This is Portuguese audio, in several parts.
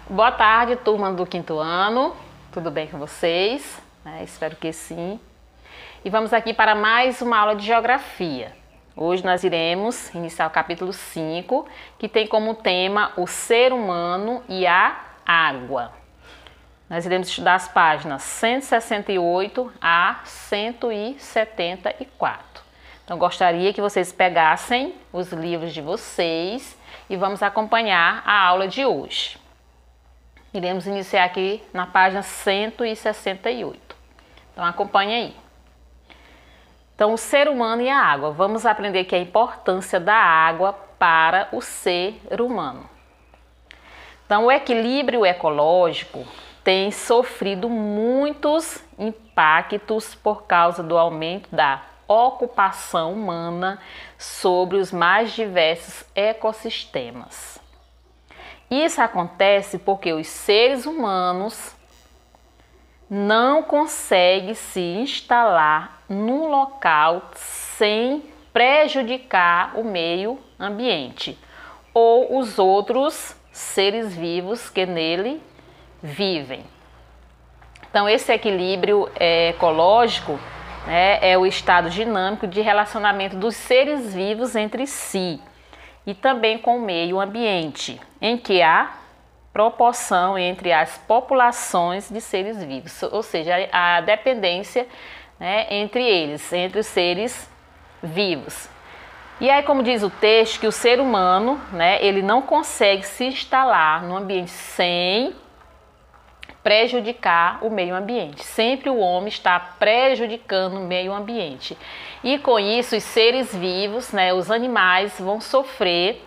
Boa tarde, turma do quinto ano. Tudo bem com vocês? Espero que sim. E vamos aqui para mais uma aula de geografia. Hoje nós iremos iniciar o capítulo 5, que tem como tema o ser humano e a água. Nós iremos estudar as páginas 168 a 174. Então, gostaria que vocês pegassem os livros de vocês e vamos acompanhar a aula de hoje. Iremos iniciar aqui na página 168. Então, acompanhe aí. Então, o ser humano e a água. Vamos aprender aqui a importância da água para o ser humano. Então, o equilíbrio ecológico tem sofrido muitos impactos por causa do aumento da ocupação humana sobre os mais diversos ecossistemas. Isso acontece porque os seres humanos não conseguem se instalar num local sem prejudicar o meio ambiente ou os outros seres vivos que nele vivem. Então, esse equilíbrio ecológico é o estado dinâmico de relacionamento dos seres vivos entre si e também com o meio ambiente, em que há proporção entre as populações de seres vivos, ou seja, a dependência entre eles, entre os seres vivos. E aí, como diz o texto, que o ser humano, ele não consegue se instalar no ambiente sem prejudicar o meio ambiente. Sempre o homem está prejudicando o meio ambiente. E com isso, os seres vivos, os animais vão sofrer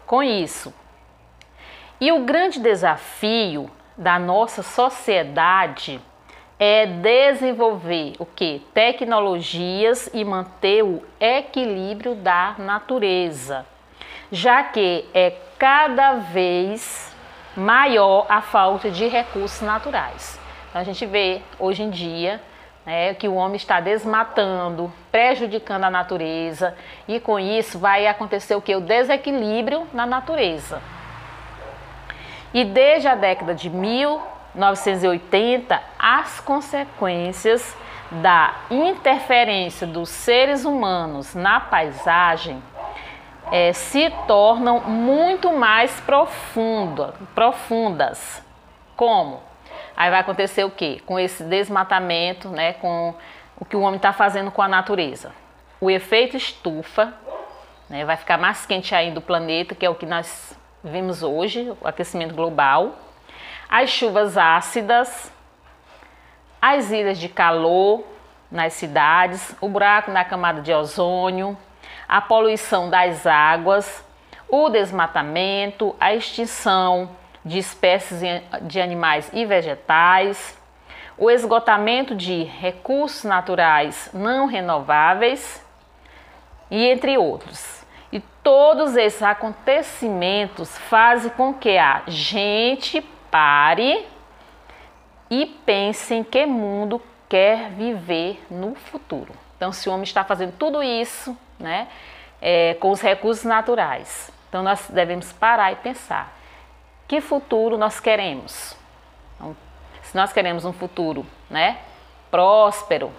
com isso. E o grande desafio da nossa sociedade é desenvolver o quê? Tecnologias e manter o equilíbrio da natureza, já que é cada vez maior a falta de recursos naturais. Então, a gente vê hoje em dia que o homem está desmatando, prejudicando a natureza, e com isso vai acontecer o quê? O desequilíbrio na natureza. E desde a década de 1980, as consequências da interferência dos seres humanos na paisagem se tornam muito mais profundas. Como? Aí vai acontecer o quê? Com esse desmatamento, com o que o homem está fazendo com a natureza. O efeito estufa, vai ficar mais quente ainda o planeta, que é o que nós vimos hoje, o aquecimento global. As chuvas ácidas, as ilhas de calor nas cidades, o buraco na camada de ozônio, a poluição das águas, o desmatamento, a extinção de espécies de animais e vegetais, o esgotamento de recursos naturais não renováveis e entre outros. E todos esses acontecimentos fazem com que a gente pare e pense em que mundo quer viver no futuro. Então, se o homem está fazendo tudo isso, com os recursos naturais, então nós devemos parar e pensar: que futuro nós queremos? Então, se nós queremos um futuro próspero,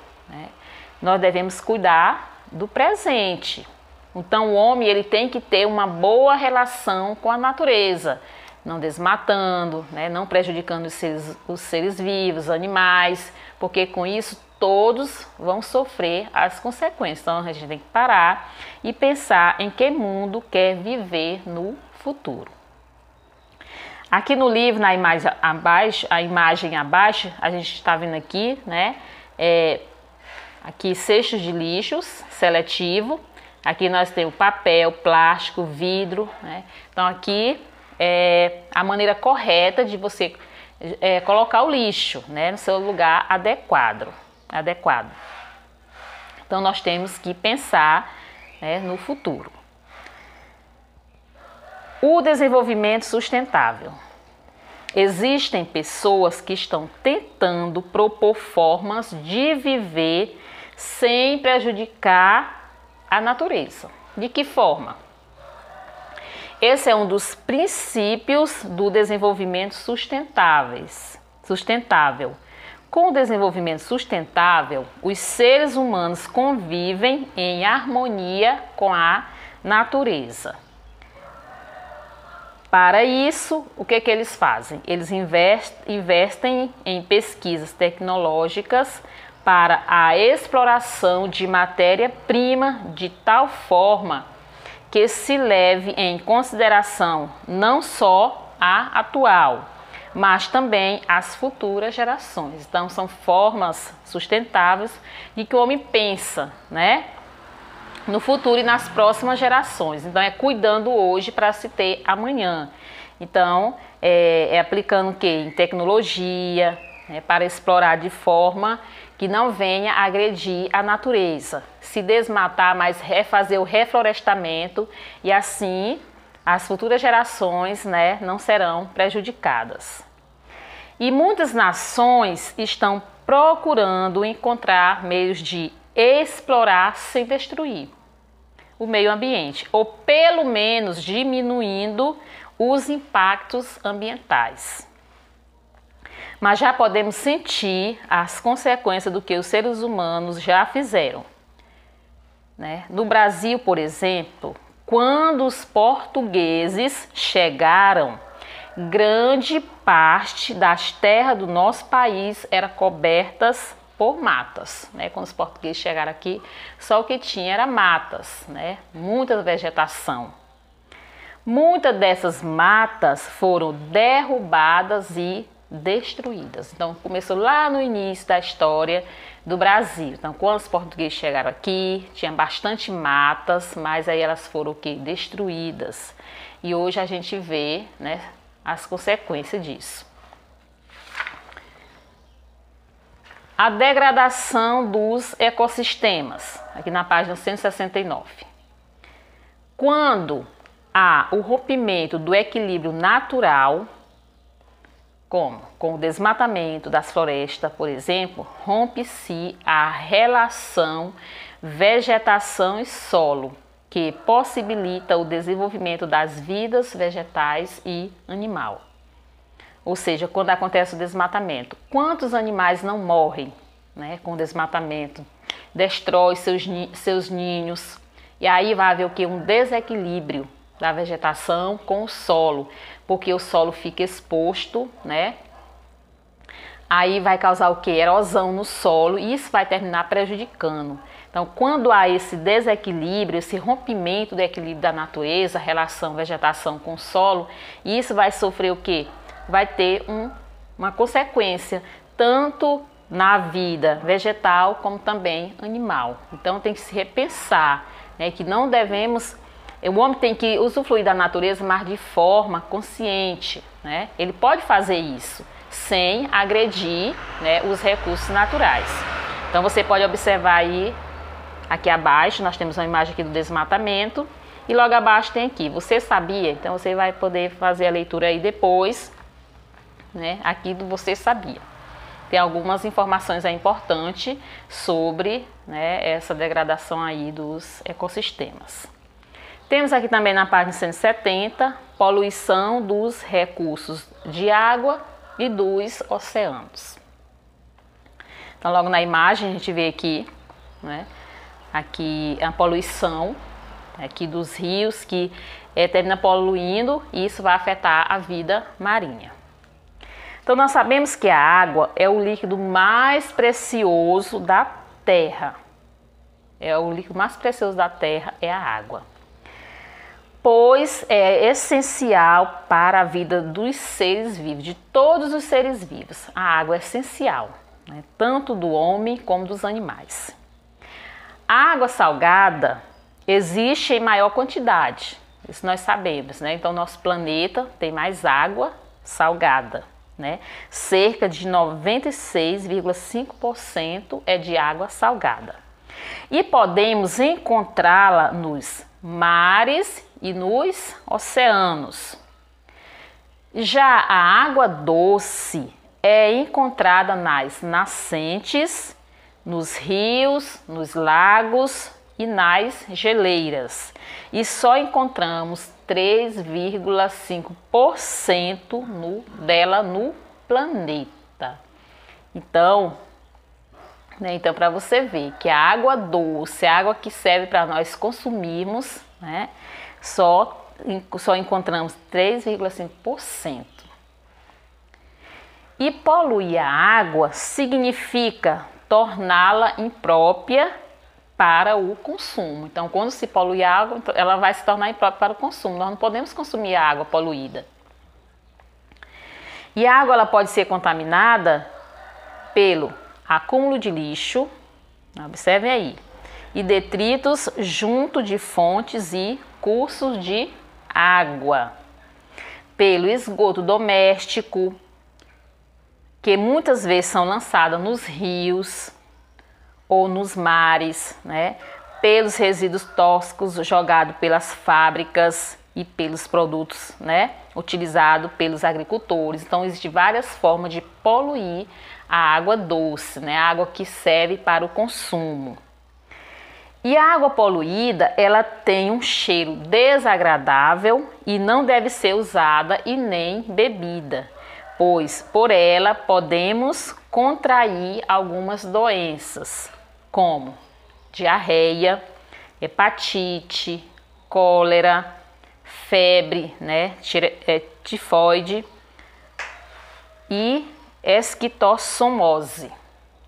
nós devemos cuidar do presente. Então, o homem ele tem que ter uma boa relação com a natureza, não desmatando, não prejudicando os seres vivos, os animais, porque com isso todos vão sofrer as consequências. Então, a gente tem que parar e pensar em que mundo quer viver no futuro. Aqui no livro, na imagem abaixo, a gente está vendo aqui, aqui cestos de lixos seletivo. Aqui nós temos papel, plástico, vidro, Então, aqui é a maneira correta de você colocar o lixo, no seu lugar adequado. Então, nós temos que pensar no futuro. O desenvolvimento sustentável. Existem pessoas que estão tentando propor formas de viver sem prejudicar a natureza. De que forma? esse é um dos princípios do desenvolvimento sustentável. Com o desenvolvimento sustentável, os seres humanos convivem em harmonia com a natureza. Para isso, o que eles fazem? Eles investem em pesquisas tecnológicas para a exploração de matéria-prima de tal forma que se leve em consideração não só a atual, mas também as futuras gerações. Então, são formas sustentáveis e que o homem pensa, né, no futuro e nas próximas gerações. Então, é cuidando hoje para se ter amanhã. Então, é aplicando o quê? Em tecnologia, né, para explorar de forma que não venha agredir a natureza, se desmatar, mas fazer o reflorestamento e assim as futuras gerações, né, não serão prejudicadas. E muitas nações estão procurando encontrar meios de explorar sem destruir o meio ambiente, ou pelo menos diminuindo os impactos ambientais. Mas já podemos sentir as consequências do que os seres humanos já fizeram, né? No Brasil, por exemplo, quando os portugueses chegaram, grande parte das terras do nosso país eram cobertas por matas, né? Quando os portugueses chegaram aqui, só o que tinha era matas, né? Muita vegetação. Muitas dessas matas foram derrubadas e destruídas. Então, começou lá no início da história do Brasil. Então, quando os portugueses chegaram aqui, tinha bastante matas, mas aí elas foram o quê? Destruídas. E hoje a gente vê, né, as consequências disso. A degradação dos ecossistemas, aqui na página 169. Quando há o rompimento do equilíbrio natural, como com o desmatamento das florestas, por exemplo, rompe-se a relação vegetação e solo, que possibilita o desenvolvimento das vidas vegetais e animal. Ou seja, quando acontece o desmatamento, quantos animais não morrem, né, com o desmatamento? Destrói seus ninhos, e aí vai haver o que? Um desequilíbrio da vegetação com o solo, porque o solo fica exposto, né? Aí vai causar o que? Erosão no solo, e isso vai terminar prejudicando. Então, quando há esse desequilíbrio, esse rompimento do equilíbrio da natureza, relação vegetação com solo, isso vai sofrer o que? Vai ter uma consequência, tanto na vida vegetal como também animal. Então, tem que se repensar, né, que não devemos... O homem tem que usufruir da natureza, mas de forma consciente, né? Ele pode fazer isso sem agredir, né, os recursos naturais. Então você pode observar aí, aqui abaixo, nós temos uma imagem aqui do desmatamento e logo abaixo tem aqui, você sabia? Então você vai poder fazer a leitura aí depois, né, aqui do você sabia. Tem algumas informações aí importantes sobre, né, essa degradação aí dos ecossistemas. Temos aqui também na página 170, poluição dos recursos de água e dos oceanos. Então, logo na imagem, a gente vê aqui, né, aqui a poluição aqui dos rios que termina poluindo e isso vai afetar a vida marinha. Então, nós sabemos que a água é o líquido mais precioso da Terra. O líquido mais precioso da Terra é a água, pois é essencial para a vida dos seres vivos, de todos os seres vivos. A água é essencial, né, tanto do homem como dos animais. A água salgada existe em maior quantidade, isso nós sabemos, né? Então, nosso planeta tem mais água salgada, né? Cerca de 96,5% é de água salgada. E podemos encontrá-la nos mares e nos oceanos. Já a água doce é encontrada nas nascentes, nos rios, nos lagos e nas geleiras. E só encontramos 3,5% dela no planeta. Então, então para você ver que a água doce, a água que serve para nós consumirmos, né, só encontramos 3,5%. E poluir a água significa torná-la imprópria para o consumo. Então, quando se polui a água, ela vai se tornar imprópria para o consumo. Nós não podemos consumir a água poluída. E a água ela pode ser contaminada pelo acúmulo de lixo, observem aí, e detritos junto de fontes e cursos de água, pelo esgoto doméstico, que muitas vezes são lançadas nos rios ou nos mares, né? Pelos resíduos tóxicos jogados pelas fábricas e pelos produtos, né, utilizados pelos agricultores. Então, existem várias formas de poluir a água doce, né, a água que serve para o consumo. E a água poluída, ela tem um cheiro desagradável e não deve ser usada e nem bebida, pois por ela podemos contrair algumas doenças, como diarreia, hepatite, cólera, febre, né, tifoide e esquistossomose.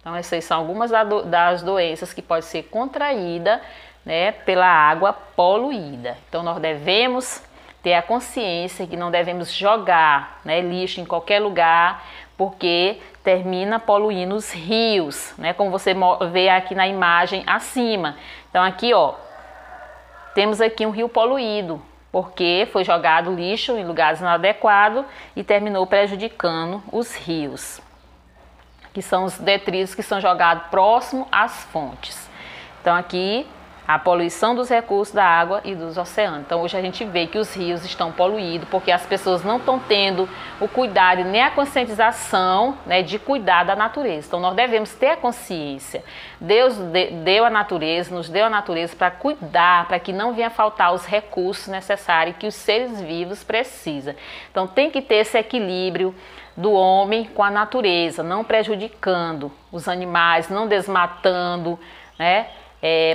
Então, essas são algumas das doenças que podem ser contraídas, né, pela água poluída. Então, nós devemos ter a consciência que não devemos jogar, né, lixo em qualquer lugar, porque termina poluindo os rios, né, como você vê aqui na imagem acima. Então, aqui, ó, temos aqui um rio poluído, porque foi jogado lixo em lugares inadequados e terminou prejudicando os rios, que são os detritos que são jogados próximo às fontes. Então, aqui a poluição dos recursos da água e dos oceanos. Então, hoje a gente vê que os rios estão poluídos porque as pessoas não estão tendo o cuidado nem a conscientização, né, de cuidar da natureza. Então, nós devemos ter a consciência. Deus deu a natureza, nos deu a natureza para cuidar, para que não venha faltar os recursos necessários que os seres vivos precisam. Então, tem que ter esse equilíbrio do homem com a natureza, não prejudicando os animais, não desmatando, né?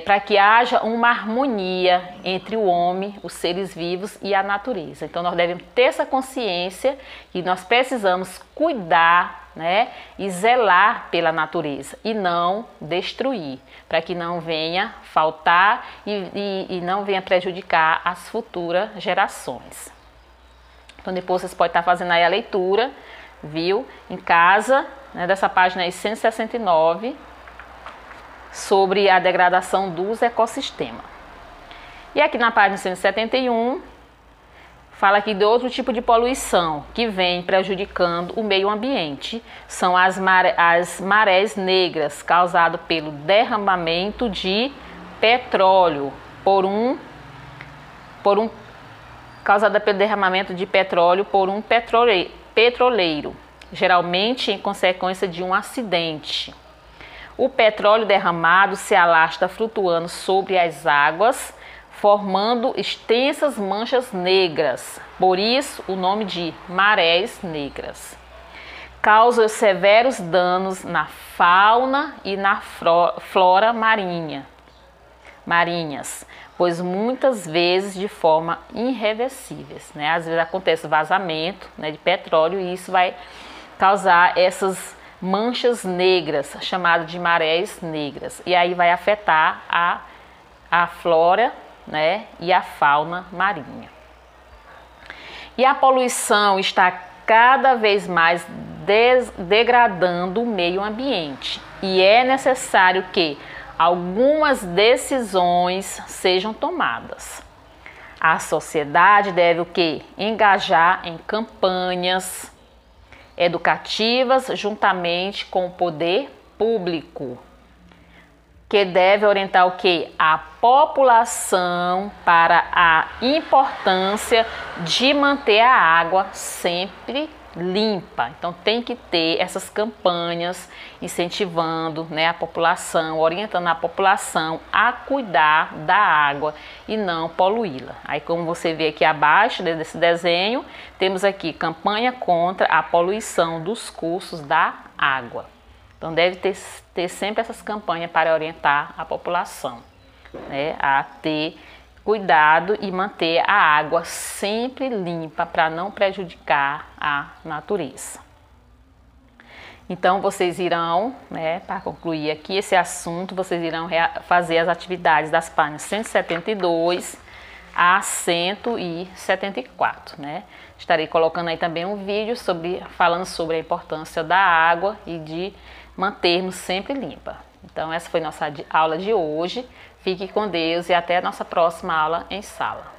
Para que haja uma harmonia entre o homem, os seres vivos e a natureza. Então, nós devemos ter essa consciência que nós precisamos cuidar, né, e zelar pela natureza e não destruir, para que não venha faltar e não venha prejudicar as futuras gerações. Então, depois vocês podem estar fazendo aí a leitura, viu, em casa, né, dessa página aí 169, sobre a degradação dos ecossistemas. E aqui na página 171, fala aqui de outro tipo de poluição que vem prejudicando o meio ambiente. São as marés negras, causadas pelo derramamento de petróleo causada pelo derramamento de petróleo por um petroleiro, geralmente em consequência de um acidente. O petróleo derramado se alastra flutuando sobre as águas, formando extensas manchas negras, por isso o nome de marés negras. Causa severos danos na fauna e na flora marinhas, pois muitas vezes de forma irreversível, né? Às vezes acontece vazamento, né, de petróleo e isso vai causar essas manchas negras, chamadas de marés negras, e aí vai afetar a flora, né, e a fauna marinha. E a poluição está cada vez mais degradando o meio ambiente e é necessário que algumas decisões sejam tomadas. A sociedade deve o quê? Engajar em campanhas educativas juntamente com o poder público, que deve orientar o quê? A população para a importância de manter a água sempre limpa. Então tem que ter essas campanhas incentivando, né, a população, orientando a população a cuidar da água e não poluí-la. Aí, como você vê aqui abaixo desse desenho, temos aqui campanha contra a poluição dos cursos da água. Então deve ter sempre essas campanhas para orientar a população, né, a ter cuidado e manter a água sempre limpa para não prejudicar a natureza. Então vocês irão, né, para concluir aqui esse assunto, vocês irão fazer as atividades das páginas 172 a 174, né? Estarei colocando aí também um vídeo falando sobre a importância da água e de mantermos sempre limpa. Então essa foi nossa aula de hoje. Fique com Deus e até a nossa próxima aula em sala.